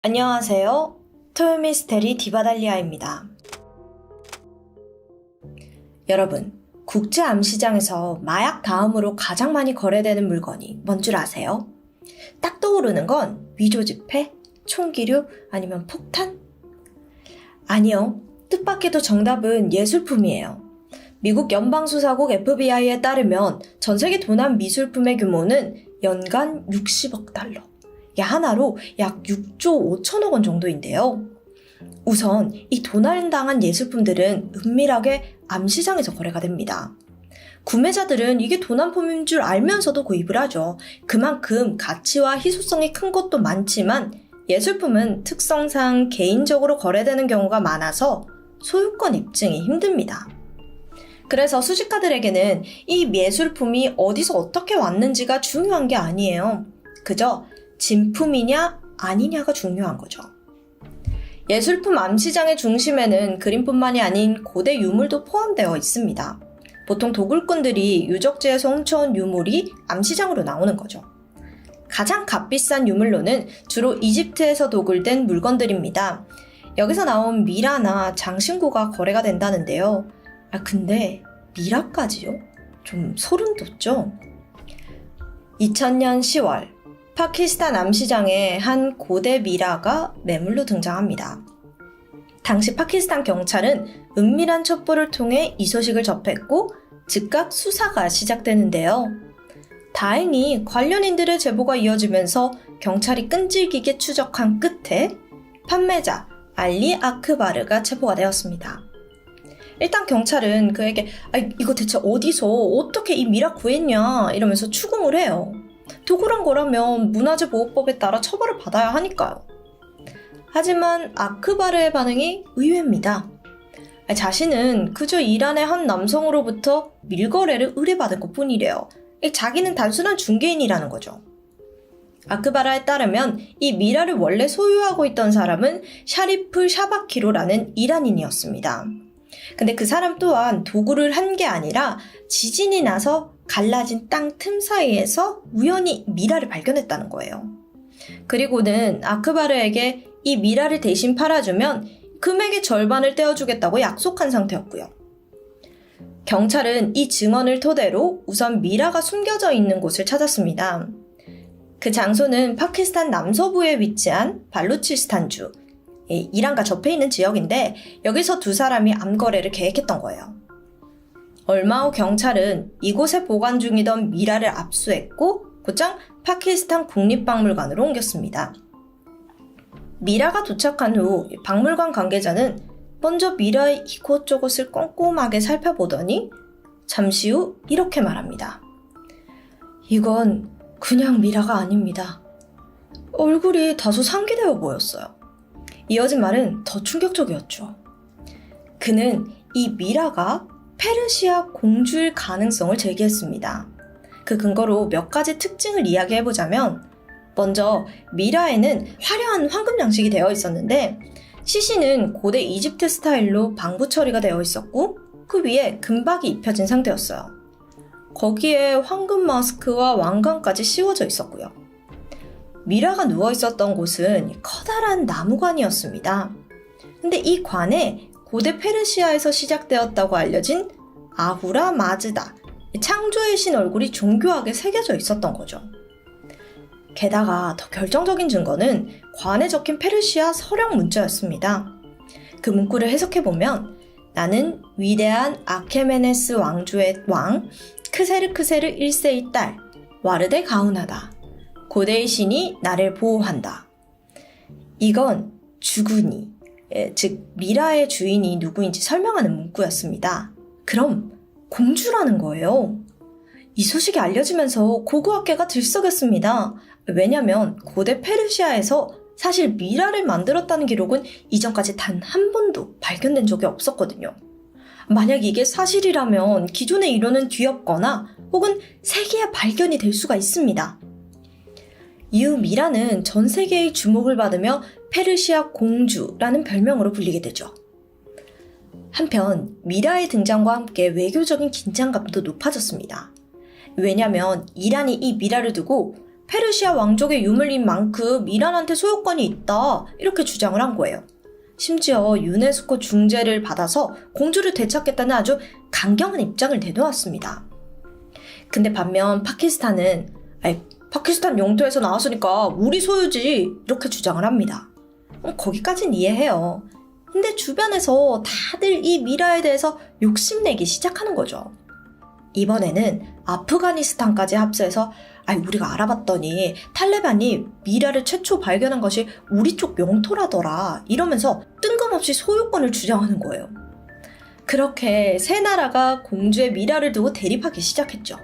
안녕하세요. 토요미스테리 디바달리아입니다. 여러분, 국제암시장에서 마약 다음으로 가장 많이 거래되는 물건이 뭔 줄 아세요? 딱 떠오르는 건 위조지폐, 총기류, 아니면 폭탄? 아니요. 뜻밖에도 정답은 예술품이에요. 미국 연방수사국 FBI에 따르면 전 세계 도난 미술품의 규모는 연간 60억 달러. 하나로 약 6조 5천억 원 정도인데요. 우선 이 도난당한 예술품들은 은밀하게 암시장에서 거래가 됩니다. 구매자들은 이게 도난품인 줄 알면서도 구입을 하죠. 그만큼 가치와 희소성이 큰 것도 많지만 예술품은 특성상 개인적으로 거래되는 경우가 많아서 소유권 입증이 힘듭니다. 그래서 수집가들에게는 이 예술품이 어디서 어떻게 왔는지가 중요한 게 아니에요. 그저 진품이냐 아니냐가 중요한 거죠. 예술품 암시장의 중심에는 그림뿐만이 아닌 고대 유물도 포함되어 있습니다. 보통 도굴꾼들이 유적지에서 훔쳐온 유물이 암시장으로 나오는 거죠. 가장 값비싼 유물로는 주로 이집트에서 도굴된 물건들입니다. 여기서 나온 미라나 장신구가 거래가 된다는데요. 근데 미라까지요? 좀 소름 돋죠? 2000년 10월 파키스탄 암시장에 한 고대 미라가 매물로 등장합니다. 당시 파키스탄 경찰은 은밀한 첩보를 통해 이 소식을 접했고 즉각 수사가 시작되는데요. 다행히 관련인들의 제보가 이어지면서 경찰이 끈질기게 추적한 끝에 판매자 알리 아크바르가 체포가 되었습니다. 일단 경찰은 그에게 이거 대체 어디서 어떻게 이 미라 구했냐 이러면서 추궁을 해요. 도굴한 거라면 문화재보호법에 따라 처벌을 받아야 하니까요. 하지만 아크바르의 반응이 의외입니다. 자신은 그저 이란의 한 남성으로부터 밀거래를 의뢰받은 것뿐이래요. 자기는 단순한 중개인이라는 거죠. 아크바르에 따르면 이 미라를 원래 소유하고 있던 사람은 샤리프 샤바키로라는 이란인이었습니다. 근데 그 사람 또한 도굴을 한 게 아니라 지진이 나서 갈라진 땅 틈 사이에서 우연히 미라를 발견했다는 거예요. 그리고는 아크바르에게 이 미라를 대신 팔아주면 금액의 절반을 떼어주겠다고 약속한 상태였고요. 경찰은 이 증언을 토대로 우선 미라가 숨겨져 있는 곳을 찾았습니다. 그 장소는 파키스탄 남서부에 위치한 발루치스탄주, 이란과 접해 있는 지역인데 여기서 두 사람이 암거래를 계획했던 거예요. 얼마 후 경찰은 이곳에 보관 중이던 미라를 압수했고 곧장 파키스탄 국립박물관으로 옮겼습니다. 미라가 도착한 후 박물관 관계자는 먼저 미라의 이곳저곳을 꼼꼼하게 살펴보더니 잠시 후 이렇게 말합니다. 이건 그냥 미라가 아닙니다. 얼굴이 다소 상기되어 보였어요. 이어진 말은 더 충격적이었죠. 그는 이 미라가 페르시아 공주일 가능성을 제기했습니다. 그 근거로 몇 가지 특징을 이야기해보자면 먼저 미라에는 화려한 황금 양식이 되어 있었는데 시신은 고대 이집트 스타일로 방부 처리가 되어 있었고 그 위에 금박이 입혀진 상태였어요. 거기에 황금 마스크와 왕관까지 씌워져 있었고요. 미라가 누워있었던 곳은 커다란 나무관이었습니다. 근데 이 관에 고대 페르시아에서 시작되었다고 알려진 아후라 마즈다, 창조의 신 얼굴이 정교하게 새겨져 있었던 거죠. 게다가 더 결정적인 증거는 관에 적힌 페르시아 서령 문자였습니다. 그 문구를 해석해보면 나는 위대한 아케메네스 왕조의 왕 크세르크세르 1세의 딸 와르데 가우나다. 고대의 신이 나를 보호한다. 이건 주군이, 즉 미라의 주인이 누구인지 설명하는 문구였습니다. 그럼 공주라는 거예요. 이 소식이 알려지면서 고고학계가 들썩였습니다. 왜냐면 고대 페르시아에서 사실 미라를 만들었다는 기록은 이전까지 단 한 번도 발견된 적이 없었거든요. 만약 이게 사실이라면 기존의 이론은 뒤엎거나 혹은 세계의 발견이 될 수가 있습니다. 이후 미라는 전 세계의 주목을 받으며 페르시아 공주라는 별명으로 불리게 되죠. 한편 미라의 등장과 함께 외교적인 긴장감도 높아졌습니다. 왜냐하면 이란이 이 미라를 두고 페르시아 왕족의 유물인 만큼 이란한테 소유권이 있다 이렇게 주장을 한 거예요. 심지어 유네스코 중재를 받아서 공주를 되찾겠다는 아주 강경한 입장을 내놓았습니다. 근데 반면 파키스탄은 파키스탄 영토에서 나왔으니까 우리 소유지 이렇게 주장을 합니다. 거기까진 이해해요. 근데 주변에서 다들 이 미라에 대해서 욕심내기 시작하는 거죠. 이번에는 아프가니스탄까지 합세해서 우리가 알아봤더니 탈레반이 미라를 최초 발견한 것이 우리 쪽 영토라더라 이러면서 뜬금없이 소유권을 주장하는 거예요. 그렇게 세 나라가 공주의 미라를 두고 대립하기 시작했죠.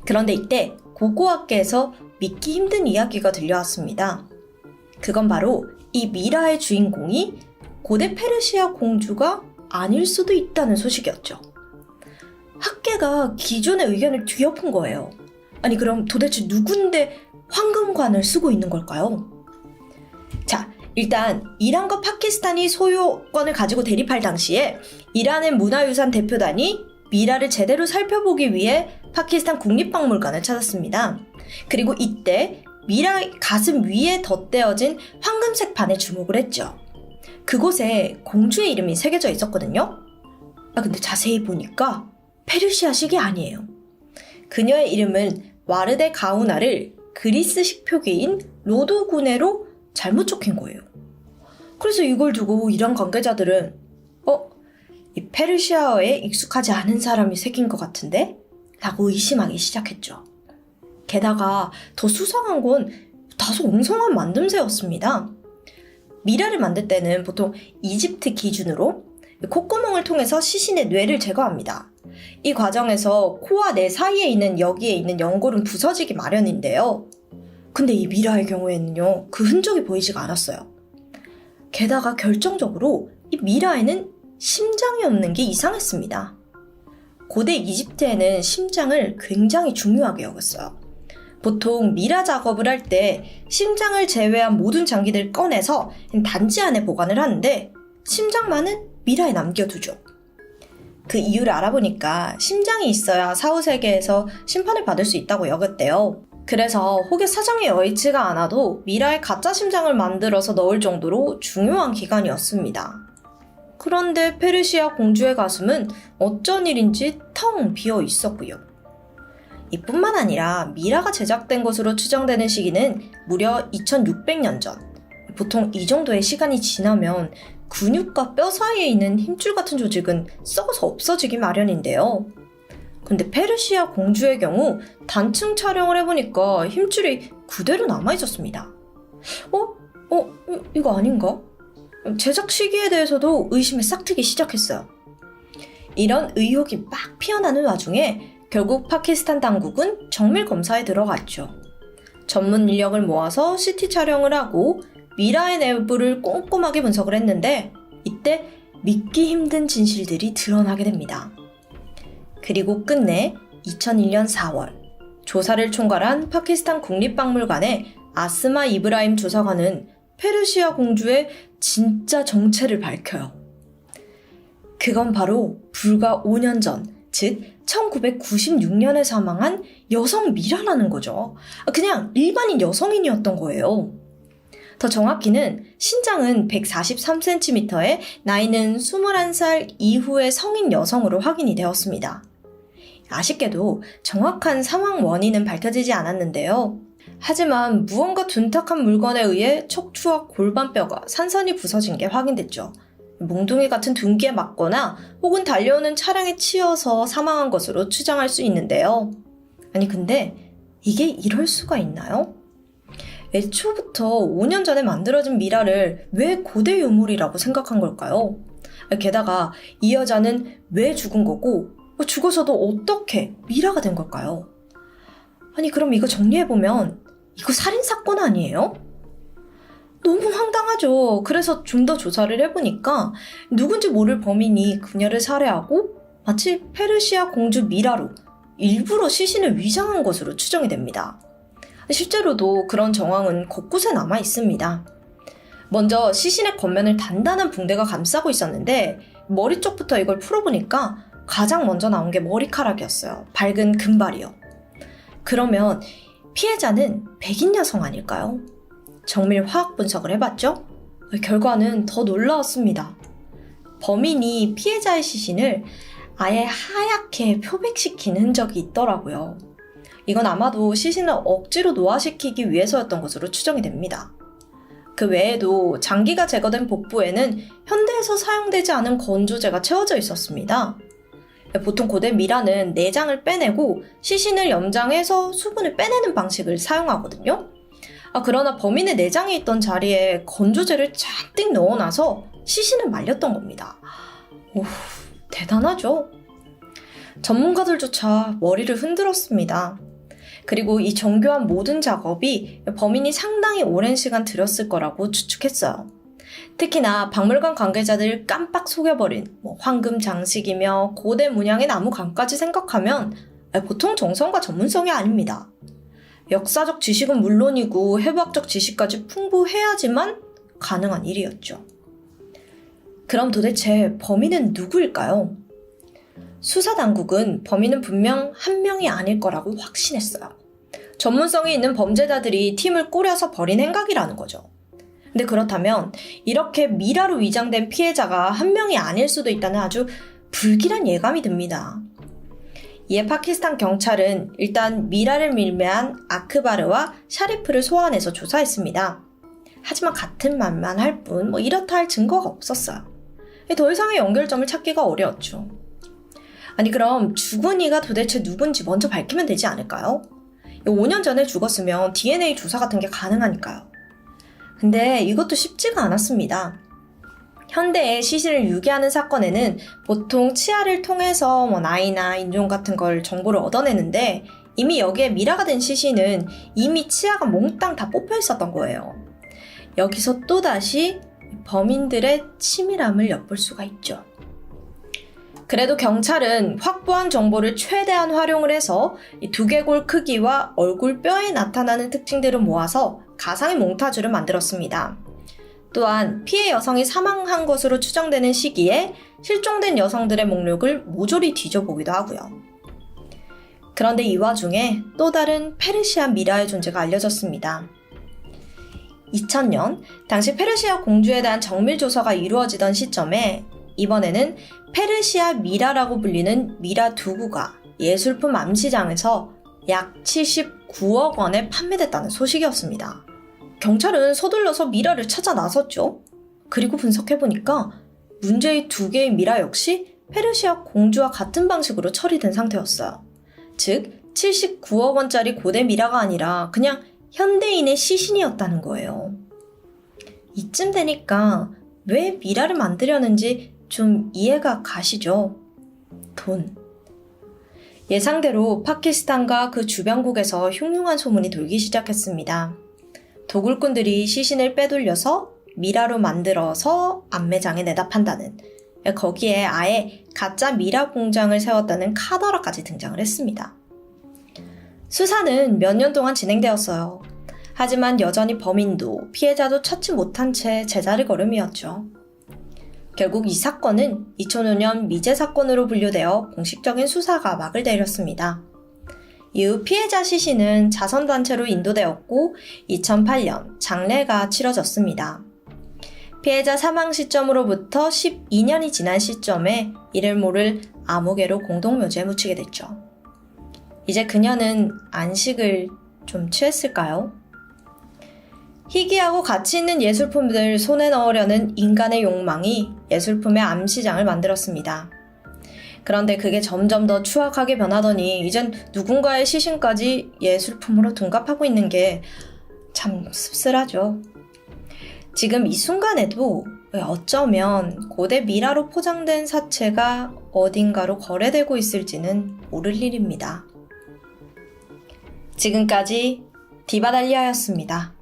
그런데 이때 고고학계에서 믿기 힘든 이야기가 들려왔습니다. 그건 바로 이 미라의 주인공이 고대 페르시아 공주가 아닐 수도 있다는 소식이었죠. 학계가 기존의 의견을 뒤엎은 거예요. 그럼 도대체 누군데 황금관을 쓰고 있는 걸까요? 자, 일단 이란과 파키스탄이 소유권을 가지고 대립할 당시에 이란의 문화유산 대표단이 미라를 제대로 살펴보기 위해 파키스탄 국립박물관을 찾았습니다. 그리고 이때 미라 가슴 위에 덧대어진 황금색 판에 주목을 했죠. 그곳에 공주의 이름이 새겨져 있었거든요. 근데 자세히 보니까 페르시아식이 아니에요. 그녀의 이름은 와르데 가우나를 그리스식 표기인 로도구네로 잘못 적힌 거예요. 그래서 이걸 두고 이란 관계자들은 이 페르시아어에 익숙하지 않은 사람이 새긴 것 같은데? 라고 의심하기 시작했죠. 게다가 더 수상한 건 다소 엉성한 만듦새였습니다. 미라를 만들 때는 보통 이집트 기준으로 콧구멍을 통해서 시신의 뇌를 제거합니다. 이 과정에서 코와 뇌 사이에 있는 여기에 있는 연골은 부서지기 마련인데요. 근데 이 미라의 경우에는요, 그 흔적이 보이지가 않았어요. 게다가 결정적으로 이 미라에는 심장이 없는 게 이상했습니다. 고대 이집트에는 심장을 굉장히 중요하게 여겼어요. 보통 미라 작업을 할 때 심장을 제외한 모든 장기들을 꺼내서 단지 안에 보관을 하는데 심장만은 미라에 남겨두죠. 그 이유를 알아보니까 심장이 있어야 사후세계에서 심판을 받을 수 있다고 여겼대요. 그래서 혹여 사정이 여의치가 않아도 미라에 가짜 심장을 만들어서 넣을 정도로 중요한 기관이었습니다. 그런데 페르시아 공주의 가슴은 어쩐 일인지 텅 비어 있었고요. 이뿐만 아니라 미라가 제작된 것으로 추정되는 시기는 무려 2600년 전. 보통 이 정도의 시간이 지나면 근육과 뼈 사이에 있는 힘줄 같은 조직은 썩어서 없어지기 마련인데요. 근데 페르시아 공주의 경우 단층 촬영을 해보니까 힘줄이 그대로 남아있었습니다. 이거 아닌가? 제작 시기에 대해서도 의심이 싹트기 시작했어요. 이런 의혹이 막 피어나는 와중에 결국 파키스탄 당국은 정밀 검사에 들어갔죠. 전문 인력을 모아서 CT 촬영을 하고 미라의 내부를 꼼꼼하게 분석을 했는데 이때 믿기 힘든 진실들이 드러나게 됩니다. 그리고 끝내 2001년 4월 조사를 총괄한 파키스탄 국립박물관의 아스마 이브라임 조사관은 페르시아 공주의 진짜 정체를 밝혀요. 그건 바로 불과 5년 전, 즉 1996년에 사망한 여성 미라라는 거죠. 그냥 일반인 여성인이었던 거예요. 더 정확히는 신장은 143cm에 나이는 21살 이후의 성인 여성으로 확인이 되었습니다. 아쉽게도 정확한 사망 원인은 밝혀지지 않았는데요. 하지만 무언가 둔탁한 물건에 의해 척추와 골반뼈가 산산이 부서진 게 확인됐죠. 몽둥이 같은 둔기에 맞거나 혹은 달려오는 차량에 치여서 사망한 것으로 추정할 수 있는데요. 근데 이게 이럴 수가 있나요? 애초부터 5년 전에 만들어진 미라를 왜 고대 유물이라고 생각한 걸까요? 게다가 이 여자는 왜 죽은 거고 죽어서도 어떻게 미라가 된 걸까요? 그럼 이거 정리해보면 이거 살인사건 아니에요? 너무 황당하죠. 그래서 좀 더 조사를 해보니까 누군지 모를 범인이 그녀를 살해하고 마치 페르시아 공주 미라로 일부러 시신을 위장한 것으로 추정이 됩니다. 실제로도 그런 정황은 곳곳에 남아 있습니다. 먼저 시신의 겉면을 단단한 붕대가 감싸고 있었는데 머리 쪽부터 이걸 풀어보니까 가장 먼저 나온 게 머리카락이었어요. 밝은 금발이요. 그러면 피해자는 백인 여성 아닐까요? 정밀 화학 분석을 해봤죠? 결과는 더 놀라웠습니다. 범인이 피해자의 시신을 아예 하얗게 표백시킨 흔적이 있더라고요. 이건 아마도 시신을 억지로 노화시키기 위해서였던 것으로 추정이 됩니다. 그 외에도 장기가 제거된 복부에는 현대에서 사용되지 않은 건조제가 채워져 있었습니다. 보통 고대 미라는 내장을 빼내고 시신을 염장해서 수분을 빼내는 방식을 사용하거든요. 그러나 범인의 내장에 있던 자리에 건조제를 잔뜩 넣어놔서 시신을 말렸던 겁니다. 오, 대단하죠? 전문가들조차 머리를 흔들었습니다. 그리고 이 정교한 모든 작업이 범인이 상당히 오랜 시간 들였을 거라고 추측했어요. 특히나 박물관 관계자들 깜빡 속여버린 황금 장식이며 고대 문양의 나무감까지 생각하면 보통 정성과 전문성이 아닙니다. 역사적 지식은 물론이고 해부학적 지식까지 풍부해야지만 가능한 일이었죠. 그럼 도대체 범인은 누구일까요? 수사당국은 범인은 분명 한 명이 아닐 거라고 확신했어요. 전문성이 있는 범죄자들이 팀을 꾸려서 벌인 행각이라는 거죠. 근데 그렇다면 이렇게 미라로 위장된 피해자가 한 명이 아닐 수도 있다는 아주 불길한 예감이 듭니다. 이에 파키스탄 경찰은 일단 미라를 밀매한 아크바르와 샤리프를 소환해서 조사했습니다. 하지만 같은 말만 할 뿐 이렇다 할 증거가 없었어요. 더 이상의 연결점을 찾기가 어려웠죠. 아니 그럼 죽은 이가 도대체 누군지 먼저 밝히면 되지 않을까요? 5년 전에 죽었으면 DNA 조사 같은 게 가능하니까요. 근데 이것도 쉽지가 않았습니다. 현대의 시신을 유기하는 사건에는 보통 치아를 통해서 나이나 인종 같은 걸 정보를 얻어내는데 이미 여기에 미라가 된 시신은 이미 치아가 몽땅 다 뽑혀 있었던 거예요. 여기서 또다시 범인들의 치밀함을 엿볼 수가 있죠. 그래도 경찰은 확보한 정보를 최대한 활용을 해서 이 두개골 크기와 얼굴 뼈에 나타나는 특징들을 모아서 가상의 몽타주를 만들었습니다. 또한 피해 여성이 사망한 것으로 추정되는 시기에 실종된 여성들의 목록을 모조리 뒤져보기도 하고요. 그런데 이 와중에 또 다른 페르시아 미라의 존재가 알려졌습니다. 2000년 당시 페르시아 공주에 대한 정밀 조사가 이루어지던 시점에 이번에는 페르시아 미라라고 불리는 미라 두구가 예술품 암시장에서 약 79억 원에 판매됐다는 소식이었습니다. 경찰은 서둘러서 미라를 찾아 나섰죠. 그리고 분석해보니까 문제의 두 개의 미라 역시 페르시아 공주와 같은 방식으로 처리된 상태였어요. 즉 79억 원짜리 고대 미라가 아니라 그냥 현대인의 시신이었다는 거예요. 이쯤 되니까 왜 미라를 만들려는지 좀 이해가 가시죠? 돈. 예상대로 파키스탄과 그 주변국에서 흉흉한 소문이 돌기 시작했습니다. 도굴꾼들이 시신을 빼돌려서 미라로 만들어서 암매장에 내다 판다는, 거기에 아예 가짜 미라 공장을 세웠다는 카더라까지 등장을 했습니다. 수사는 몇 년 동안 진행되었어요. 하지만 여전히 범인도 피해자도 찾지 못한 채 제자리 걸음이었죠. 결국 이 사건은 2005년 미제 사건으로 분류되어 공식적인 수사가 막을 내렸습니다. 이후 피해자 시신은 자선단체로 인도되었고 2008년 장례가 치러졌습니다. 피해자 사망 시점으로부터 12년이 지난 시점에 이를 모를 아무개로 공동묘지에 묻히게 됐죠. 이제 그녀는 안식을 좀 취했을까요? 희귀하고 가치 있는 예술품들을 손에 넣으려는 인간의 욕망이 예술품의 암시장을 만들었습니다. 그런데 그게 점점 더 추악하게 변하더니 이젠 누군가의 시신까지 예술품으로 둔갑하고 있는 게 참 씁쓸하죠. 지금 이 순간에도 어쩌면 고대 미라로 포장된 사체가 어딘가로 거래되고 있을지는 모를 일입니다. 지금까지 디바달리아였습니다.